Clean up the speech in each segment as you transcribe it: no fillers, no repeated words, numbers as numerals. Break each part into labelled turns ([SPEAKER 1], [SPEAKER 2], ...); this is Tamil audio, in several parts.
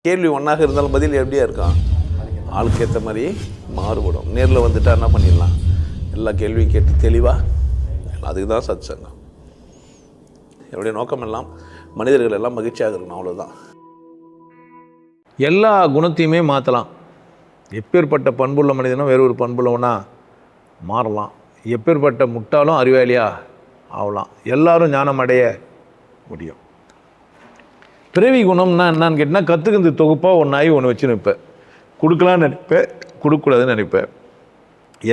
[SPEAKER 1] கேள்வி ஒன்றாக இருந்தாலும் பதில் எப்படியா இருக்கான், ஆளுக்கு ஏற்ற மாதிரி மாறுபடும். நேரில் வந்துட்டால் என்ன பண்ணிடலாம், எல்லா கேள்வியும் கேட்டு தெளிவாக. அதுக்கு தான் சத் சங்கம். என்னுடைய நோக்கம் எல்லாம் மனிதர்கள் எல்லாம் மகிழ்ச்சியாக இருக்கணும், அவ்வளோதான். எல்லா குணத்தையுமே மாற்றலாம். எப்பேற்பட்ட பண்புள்ள மனிதனும் வேறு ஒரு பண்புள்ளவனா மாறலாம். எப்பேற்பட்ட முட்டாலும் அறிவாளியாக ஆகலாம். எல்லாரும் ஞானம் அடைய முடியும். பிறவி குணம்னா என்னான்னு கேட்டால் கற்றுக்கிறது தொகுப்பாக ஒன்றாகி ஒன்று வச்சு நிற்பேன். கொடுக்கலான்னு நினைப்பேன், கொடுக்கக்கூடாதுன்னு நினைப்பேன்.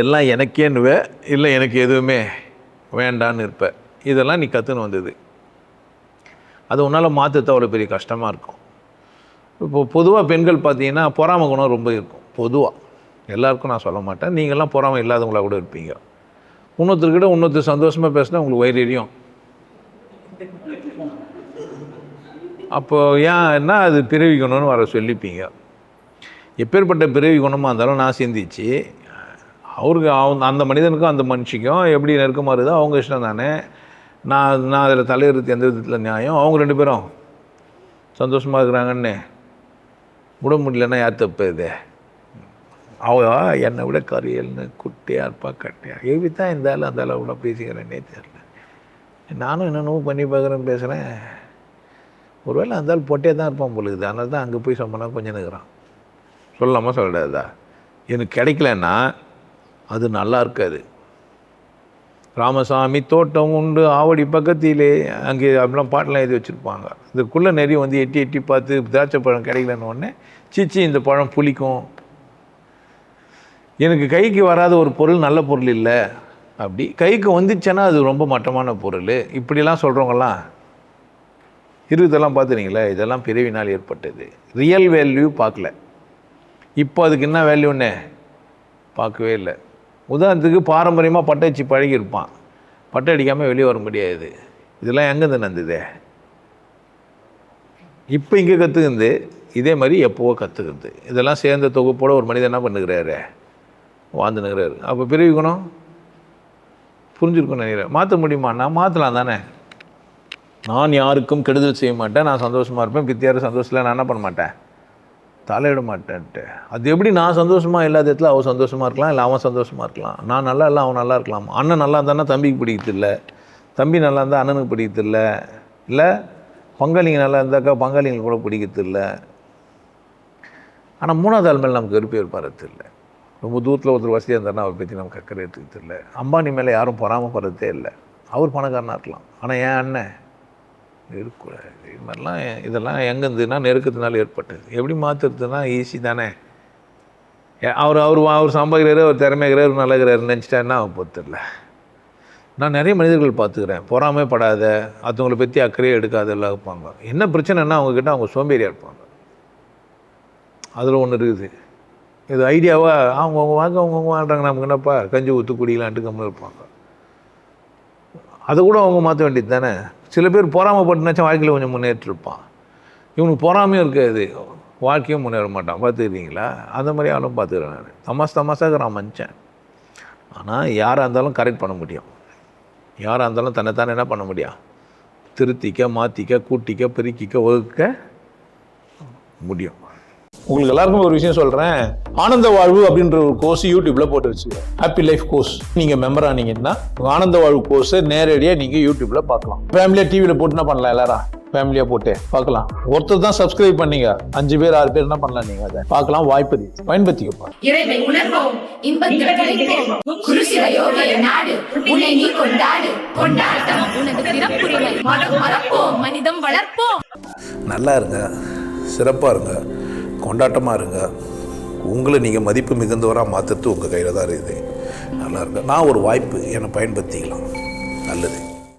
[SPEAKER 1] எல்லாம் எனக்கேன்னுவேன், இல்லை எனக்கு எதுவுமே வேண்டான்னு இருப்பேன். இதெல்லாம் நீ கற்றுன்னு வந்தது. அது உன்னால் மாற்றத்தை அவ்வளோ பெரிய கஷ்டமாக இருக்கும். இப்போது பொதுவாக பெண்கள் பார்த்தீங்கன்னா பொறாமை குணம் ரொம்ப இருக்கும். பொதுவாக எல்லாருக்கும் நான் சொல்ல மாட்டேன், நீங்கள்லாம் பொறாமை இல்லாதவங்களா கூட இருப்பீங்க. இன்னொருத்தர்கிட்ட இன்னொருத்தர் சந்தோஷமாக பேசினா உங்களுக்கு வயிறு எரியும். அப்போ ஏன்னா அது பிறவி குணம்னு வர சொல்லிப்பீங்க. எப்பேற்பட்ட பிறவி குணமாக இருந்தாலும் நான் சிந்திச்சு அவருக்கு அந்த மனிதனுக்கும் அந்த மனுஷிக்கும் எப்படி நெருக்கமாக இருக்குதோ அவங்க இஷ்டம் தானே. நான் அதில் தலையிறது எந்த விதத்தில் நியாயம்? அவங்க 2 பேரும் சந்தோஷமாக இருக்கிறாங்கன்னு விட முடியலன்னா யார் தப்பு? இது அவ என்னை விட கரியல்னு குட்டியாக இருப்பா, கட்டியா எப்படி தான் இந்த ஆள் அந்த அளவு கூட பேசிக்கிறேன்னே தெரியல. நானும் என்னென்னவோ பண்ணி பார்க்குறேன்னு பேசுகிறேன். ஒருவேளை அந்த ஆள் பொட்டே தான் இருப்பான் போலுக்குது. அதனால தான் அங்கே போய் சொன்னா கொஞ்சம் நிற்கிறான். சொல்லாமல் சொல்லிடாதா? எனக்கு கிடைக்கலன்னா அது நல்லா இருக்காது. ராமசாமி தோட்டம் உண்டு ஆவடி பக்கத்திலே, அங்கே அப்படிலாம் பாட்டெலாம் எழுதி வச்சுருப்பாங்க. இதுக்குள்ளே நிறைய வந்து எட்டி எட்டி பார்த்து திராட்சை பழம் கிடைக்கலன்னு உடனே சீச்சி இந்த பழம் புளிக்கும், எனக்கு கைக்கு வராத ஒரு பொருள் நல்ல பொருள் இல்லை, அப்படி கைக்கு வந்துச்சுன்னா அது ரொம்ப மட்டமான பொருள், இப்படிலாம் சொல்கிறவங்கலாம் இதெல்லாம் பார்த்துறீங்களே. இதெல்லாம் பிறவினால் ஏற்பட்டது. ரியல் வேல்யூ பார்க்கல. இப்போ அதுக்கு என்ன வேல்யூன்னு பார்க்கவே இல்லை. உதாரணத்துக்கு பாரம்பரியமாக பட்டை அடிச்சு பழகியிருப்பான், பட்டை அடிக்காமல் வெளியே வர முடியாது. இதெல்லாம் எங்கேருந்து நடந்தது? இப்போ இங்கே கற்றுக்குது. இதே மாதிரி எப்போவோ கற்றுக்குது. இதெல்லாம் சேர்ந்த தொகுப்போடு ஒரு மனிதன் என்ன பண்ணுகிறாரு, வாழ்ந்துனுக்கிறாரு. அப்போ பிறவி குணம் புரிஞ்சிருக்குன்னு நினைக்கிறேன். மாற்ற முடியுமா? நான் மாற்றலாம் தானே. நான் யாருக்கும் கெடுதல் செய்ய மாட்டேன், நான் சந்தோஷமாக இருப்பேன். பித்தியார் சந்தோஷத்தில் நான் என்ன பண்ண மாட்டேன், தலையிட மாட்டேன்ட்டு. அது எப்படி நான் சந்தோஷமாக இல்லாத இடத்துல அவன் சந்தோஷமாக இருக்கலாம், இல்லை அவன் சந்தோஷமாக இருக்கலாம். நான் நல்லா இல்லை அவன் நல்லா இருக்கலாம். அண்ணன் நல்லா இருந்தானா தம்பிக்கு பிடிக்கிறதில்ல, தம்பி நல்லா இருந்தால் அண்ணனுக்கு பிடிக்கிறதில்ல, இல்லை பங்காளிங்க நல்லா இருந்தாக்கா பங்காளிங்களுக்கு கூட பிடிக்கிறதில்ல. ஆனால் 3வது ஆள் மேலே நமக்கு வெறுப்பே இருப்பாரதில்லை. ரொம்ப தூரத்தில் ஒருத்தர் வசதியாக இருந்தாருன்னா அவரை பற்றி நமக்கு அக்கறை எடுத்துக்கிறதில்ல. அம்பானி மேலே யாரும் பொறாமப்படுறதே இல்லை. அவர் பணக்காரனாக இருக்கலாம், ஆனால் என் அண்ணன் இருக்கக்கூடாது. இது மாதிரிலாம் இதெல்லாம் எங்கேருந்துன்னா நெருக்கத்தினால ஏற்பட்டது. எப்படி மாற்றுறதுனா ஈஸி தானே. அவர் சம்பாதிக்கிறாரு, அவர் திறமைக்கிறார், நல்லகிறாரு நினச்சிட்டா என்ன அவன் பொறுத்தில்ல. நான் நிறைய மனிதர்கள் பார்த்துக்கிறேன், பொறாமே படாத, அடுத்தவங்களை பற்றி அக்கறையே எடுக்காத எல்லாம் இருப்பாங்க. என்ன பிரச்சனைன்னா அவங்கக்கிட்ட அவங்க சோம்பேறியாக இருப்பாங்க. அதில் ஒன்று இருக்குது. இது ஐடியாவாக அவங்கவுங்க வாங்க அவங்கவுங்க வாழ்கிறாங்க, நமக்கு என்னப்பா கஞ்சி ஊற்று குடிக்கலான்ட்டு கம்மல் இருப்பாங்க. அதை கூட அவங்க மாற்ற வேண்டியது தானே. சில பேர் பொறாமப்பட்டுனாச்சும் வாழ்க்கையில் கொஞ்சம் முன்னேற்றிருப்பான். இவனுக்கு பொறாமையும் இருக்காது, வாழ்க்கையும் முன்னேற மாட்டான். பார்த்துக்கிறீங்களா? அந்த மாதிரி ஆளும் பார்த்துக்கிறேன் நான். தமாசாக மனுஷன். ஆனால் யாராக இருந்தாலும் கரெக்ட் பண்ண முடியும். யாராக இருந்தாலும் தன்னைத்தானே என்ன பண்ண முடியும், திருத்திக்க, மாற்றிக்க, கூட்டிக்க, பெருக்கிக்க, வகுக்க முடியும். உங்களுக்கு எல்லாருக்கும் ஒரு விஷயம் சொல்கிறேன். ஆனந்த வாழ்வு அப்படின்ற ஒரு கோர்ஸ் யூடியூப்பில் போட்டு வச்சுருக்கேன். Happy life course. நீங்கள் மெம்பர் ஆனீங்கன்னா ஆனந்த வாழ்வு கோர்ஸை நேரடியாக நீங்கள் யூடியூப்பில் பார்க்கலாம். ஃபேமிலியாக டிவியில் போட்டு என்ன பண்ணலாம், எல்லாரும் ஃபேமிலியாக போட்டு பார்க்கலாம். ஒருத்தர் தான் சப்ஸ்கிரைப் பண்ணீங்க, 5 பேர் 6 பேர் என்ன பண்ணலாம், நீங்கள் அதை பார்க்கலாம். வாய்ப்பு பயன்படுத்திக்கப்பா. நல்லா இருங்க, சிறப்பாக இருங்க, கொண்டாட்டமாக இருங்க. உங்களை நீங்கள் மதிப்பு மிகுந்தவராக மாற்றுறது உங்கள் கையில் தான் இருக்குது. நல்லா இருங்க. நான் ஒரு வாய்ப்பு, என்னை பயன்படுத்திக்கலாம். நல்லது.